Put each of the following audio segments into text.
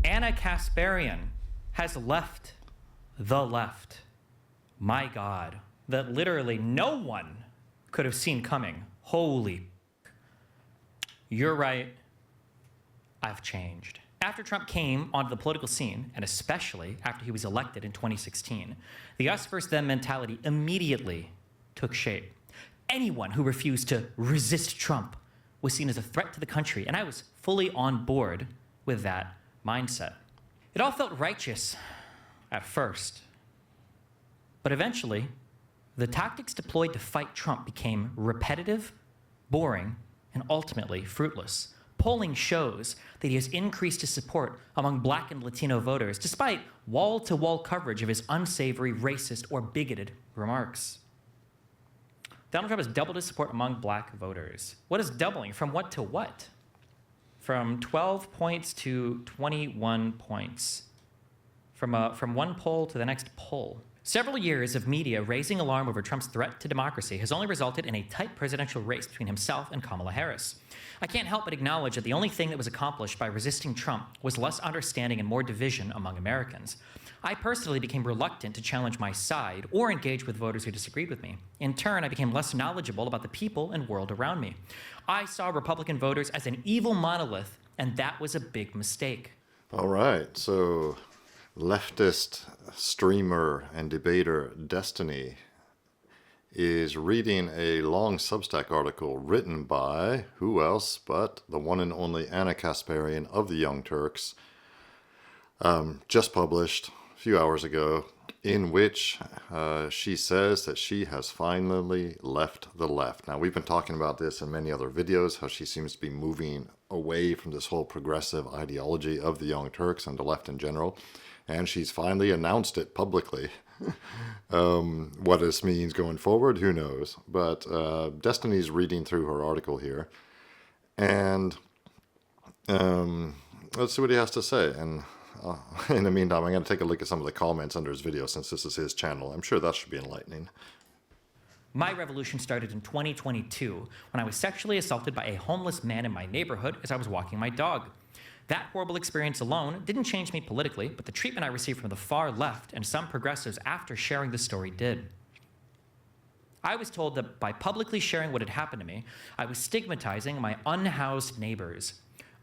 Ana Kasparian has left the left. My God, that literally no one could have seen coming. Holy, you're right. I've changed. After Trump came onto the political scene, and especially after he was elected in 2016, the us versus them mentality immediately took shape. Anyone who refused to resist Trump was seen as a threat to the country, and I was fully on board with that mindset. It all felt righteous at first, but eventually, the tactics deployed to fight Trump became repetitive, boring, and ultimately fruitless. Polling shows that he has increased his support among Black and Latino voters, despite wall-to-wall coverage of his unsavory, racist, or bigoted remarks. Donald Trump has doubled his support among Black voters. What is doubling? From what to what? From 12 points to 21 points. From one poll to the next poll. Several years of media raising alarm over Trump's threat to democracy has only resulted in a tight presidential race between himself and Kamala Harris. I can't help but acknowledge that the only thing that was accomplished by resisting Trump was less understanding and more division among Americans. I personally became reluctant to challenge my side or engage with voters who disagreed with me. In turn, I became less knowledgeable about the people and world around me. I saw Republican voters as an evil monolith, and that was a big mistake. All right, so leftist streamer and debater Destiny is reading a long Substack article written by who else but the one and only Ana Kasparian of the Young Turks, just published a few hours ago, in which she says that she has finally left the left. Now, we've been talking about this in many other videos, how she seems to be moving away from this whole progressive ideology of the Young Turks and the left in general. And she's finally announced it publicly. What this means going forward, who knows? But Destiny's reading through her article here. And let's see what he has to say. And in the meantime, I'm going to take a look at some of the comments under his video since this is his channel. I'm sure that should be enlightening. My revolution started in 2022 when I was sexually assaulted by a homeless man in my neighborhood as I was walking my dog. That horrible experience alone didn't change me politically, but the treatment I received from the far left and some progressives after sharing the story did. I was told that by publicly sharing what had happened to me, I was stigmatizing my unhoused neighbors.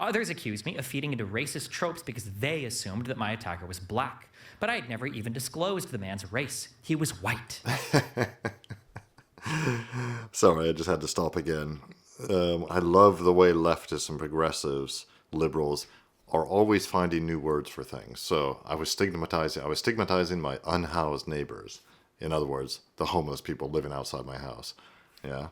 Others accused me of feeding into racist tropes because they assumed that my attacker was Black, but I had never even disclosed the man's race. He was white. Sorry, I just had to stop again. I love the way leftists and progressives, liberals, are always finding new words for things. So I was stigmatizing my unhoused neighbors. In other words, the homeless people living outside my house. Yeah.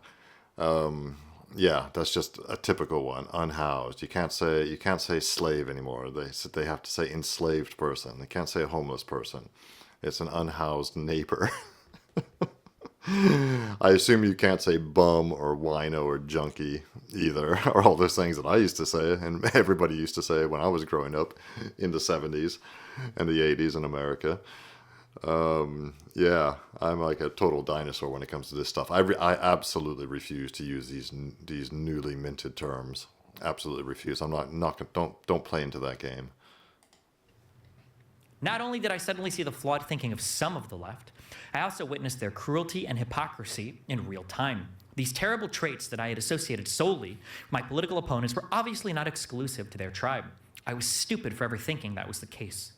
Yeah, that's just a typical one. Unhoused. You can't say slave anymore. They have to say enslaved person. They can't say homeless person. It's an unhoused neighbor. I assume you can't say bum or wino or junkie either, or all those things that I used to say and everybody used to say when I was growing up in the 70s and the 80s in America. Yeah, I'm like a total dinosaur when it comes to this stuff. I absolutely refuse to use these newly minted terms. Absolutely refuse. I'm not don't play into that game. Not only did I suddenly see the flawed thinking of some of the left, I also witnessed their cruelty and hypocrisy in real time. These terrible traits that I had associated solely with my political opponents were obviously not exclusive to their tribe. I was stupid for ever thinking that was the case.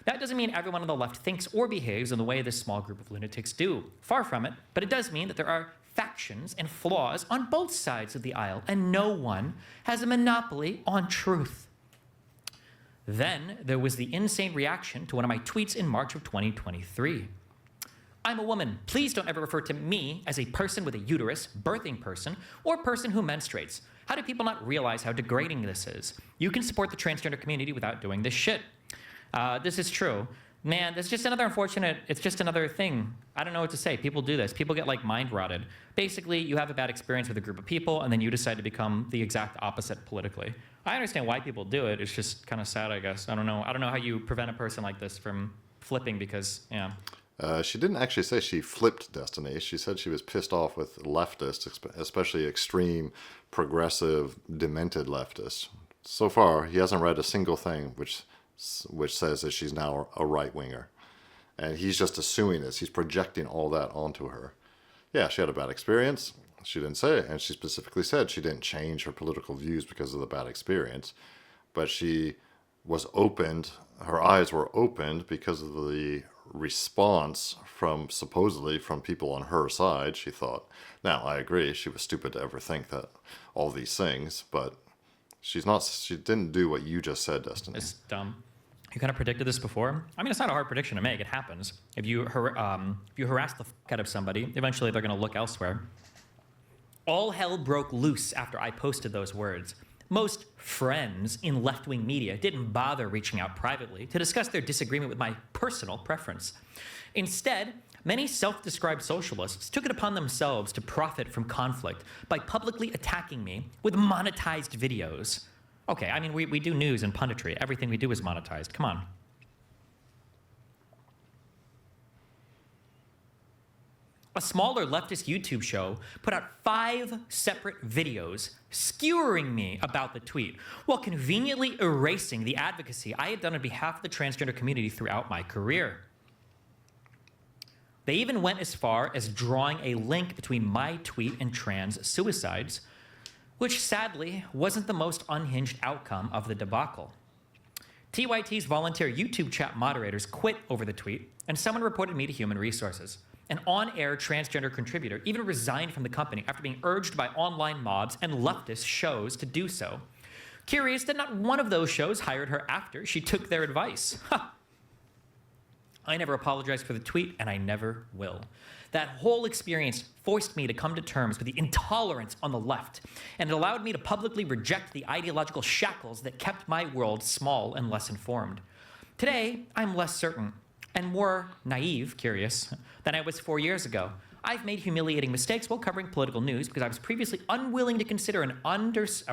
That doesn't mean everyone on the left thinks or behaves in the way this small group of lunatics do. Far from it, but it does mean that there are factions and flaws on both sides of the aisle, and no one has a monopoly on truth. Then there was the insane reaction to one of my tweets in March of 2023. I'm a woman. Please don't ever refer to me as a person with a uterus, birthing person, or person who menstruates. How do people not realize how degrading this is? You can support the transgender community without doing this shit. This is true. Man, that's just another unfortunate, it's just another thing. I don't know what to say. People do this. People get like mind rotted. Basically, you have a bad experience with a group of people and then you decide to become the exact opposite politically. I understand why people do it. It's just kind of sad, I guess. I don't know how you prevent a person like this from flipping because, yeah. She didn't actually say she flipped Destiny. She said she was pissed off with leftists, especially extreme, progressive, demented leftists. So far, he hasn't read a single thing which which says that she's now a right-winger. And he's just assuming this. He's projecting all that onto her. Yeah, she had a bad experience. She didn't say it. And she specifically said she didn't change her political views because of the bad experience. But she was opened, her eyes were opened because of the response from, supposedly, from people on her side, she thought. Now, I agree, she was stupid to ever think that all these things, but she didn't do what you just said, Destiny. It's dumb. You kind of predicted this before. I mean, it's not a hard prediction to make. It happens. If you harass the fuck out of somebody, eventually they're going to look elsewhere. All hell broke loose after I posted those words. Most friends in left-wing media didn't bother reaching out privately to discuss their disagreement with my personal preference. Instead, many self-described socialists took it upon themselves to profit from conflict by publicly attacking me with monetized videos. Okay, I mean, we do news and punditry. Everything we do is monetized. Come on. A smaller leftist YouTube show put out 5 separate videos skewering me about the tweet, while conveniently erasing the advocacy I had done on behalf of the transgender community throughout my career. They even went as far as drawing a link between my tweet and trans suicides, which sadly wasn't the most unhinged outcome of the debacle. TYT's volunteer YouTube chat moderators quit over the tweet, and someone reported me to Human Resources. An on-air transgender contributor even resigned from the company after being urged by online mobs and leftist shows to do so. Curious that not one of those shows hired her after she took their advice. Ha! I never apologized for the tweet, and I never will. That whole experience forced me to come to terms with the intolerance on the left, and it allowed me to publicly reject the ideological shackles that kept my world small and less informed. Today, I'm less certain and more naive, curious, than I was 4 years ago. I've made humiliating mistakes while covering political news because I was previously unwilling to consider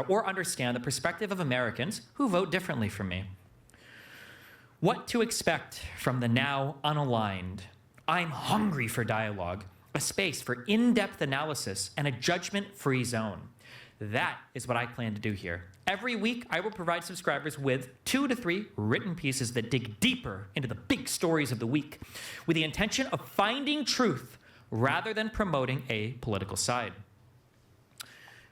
or understand the perspective of Americans who vote differently from me. What to expect from the now unaligned? I'm hungry for dialogue, a space for in-depth analysis, and a judgment-free zone. That is what I plan to do here. Every week, I will provide subscribers with 2 to 3 written pieces that dig deeper into the big stories of the week, with the intention of finding truth rather than promoting a political side.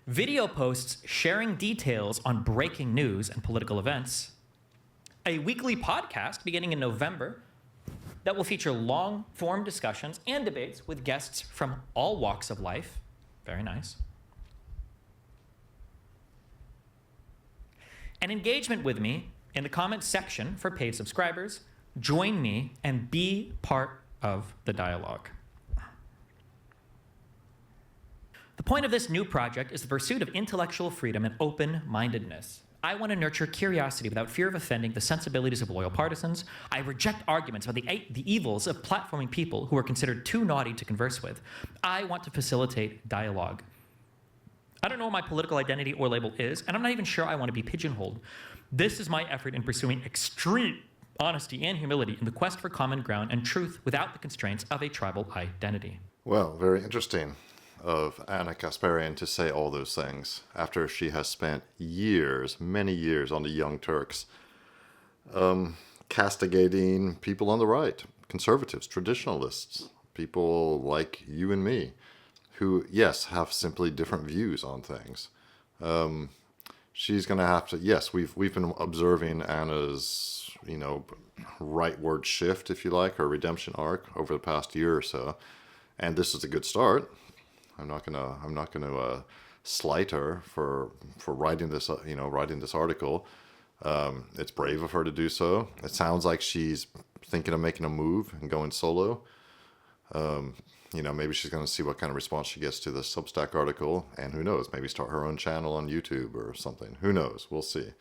Video posts sharing details on breaking news and political events. A weekly podcast beginning in November that will feature long-form discussions and debates with guests from all walks of life. Very nice. An engagement with me in the comments section for paid subscribers. Join me and be part of the dialogue. The point of this new project is the pursuit of intellectual freedom and open-mindedness. I want to nurture curiosity without fear of offending the sensibilities of loyal partisans. I reject arguments about the evils of platforming people who are considered too naughty to converse with. I want to facilitate dialogue. I don't know what my political identity or label is, and I'm not even sure I want to be pigeonholed. This is my effort in pursuing extreme honesty and humility in the quest for common ground and truth without the constraints of a tribal identity. Well, very interesting of Ana Kasparian to say all those things after she has spent years, many years on the Young Turks, castigating people on the right, conservatives, traditionalists, people like you and me, who, yes, have simply different views on things. She's going to have to, yes, we've been observing Anna's, rightward shift, if you like, her redemption arc over the past year or so. And this is a good start. I'm not gonna slight her for writing this, writing this article. It's brave of her to do so. It sounds like she's thinking of making a move and going solo. Maybe she's going to see what kind of response she gets to the Substack article, and who knows, maybe start her own channel on YouTube or something. Who knows? We'll see.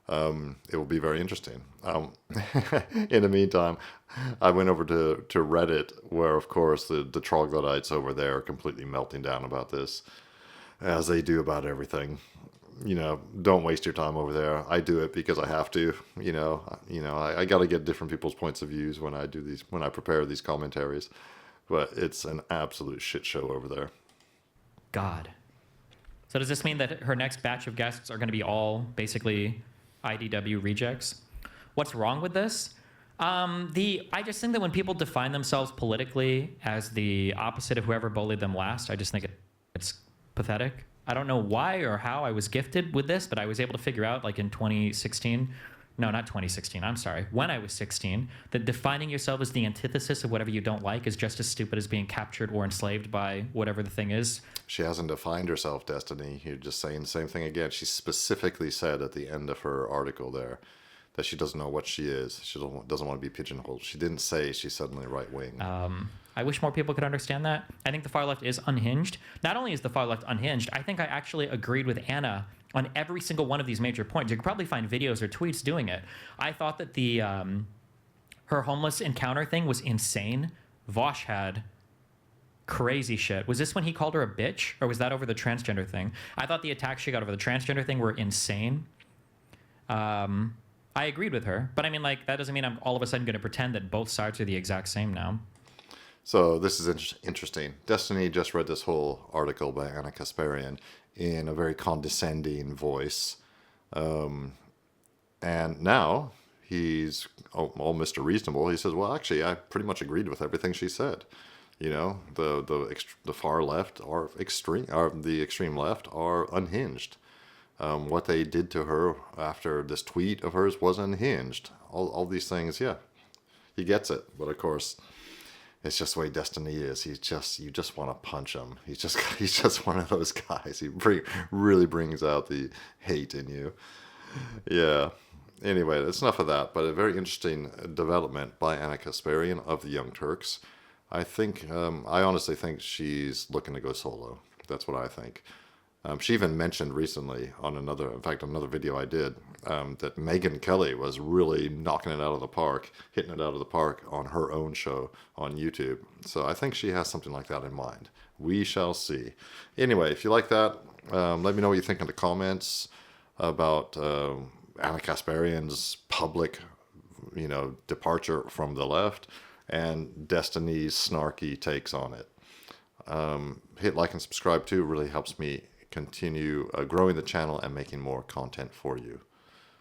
It will be very interesting. In the meantime, I went over to Reddit, where, of course, the troglodytes over there are completely melting down about this, as they do about everything. Don't waste your time over there. I do it because I have to. I got to get different people's points of views when I prepare these commentaries. But it's an absolute shit show over there. God. So does this mean that her next batch of guests are going to be all basically IDW rejects? What's wrong with this? I just think that when people define themselves politically as the opposite of whoever bullied them last, I just think it's pathetic. I don't know why or how I was gifted with this, but I was able to figure out, like in 2016, no, not 2016, I'm sorry, when I was 16, that defining yourself as the antithesis of whatever you don't like is just as stupid as being captured or enslaved by whatever the thing is. She hasn't defined herself, Destiny. You're just saying the same thing again. She specifically said at the end of her article there that she doesn't know what she is. She doesn't want to be pigeonholed. She didn't say she's suddenly right-wing. I wish more people could understand that. I think the far left is unhinged. Not only is the far left unhinged, I think I actually agreed with Anna on every single one of these major points. You could probably find videos or tweets doing it. I thought that the her homeless encounter thing was insane. Vosh had crazy shit. Was this when he called her a bitch, or was that over the transgender thing? I thought the attacks she got over the transgender thing were insane. I agreed with her, but I mean, like, that doesn't mean I'm all of a sudden going to pretend that both sides are the exact same now. So this is interesting. Destiny just read this whole article by Ana Kasparian in a very condescending voice. And now he's all Mr. Reasonable. He says, well, actually, I pretty much agreed with everything she said. You know, the far left are extreme, or the extreme left are unhinged. What they did to her after this tweet of hers was unhinged. All these things, yeah, he gets it. But of course, it's just the way Destiny is. You just want to punch him. He's just one of those guys. He really brings out the hate in you. Yeah. Anyway, that's enough of that. But a very interesting development by Ana Kasparian of the Young Turks. I honestly think she's looking to go solo. That's what I think. She even mentioned recently on another video I did, that Megyn Kelly was really knocking it out of the park, hitting it out of the park on her own show on YouTube. So I think she has something like that in mind. We shall see. Anyway, if you like that, let me know what you think in the comments about Ana Kasparian's public, departure from the left and Destiny's snarky takes on it. Hit like and subscribe too. Really helps me continue growing the channel and making more content for you.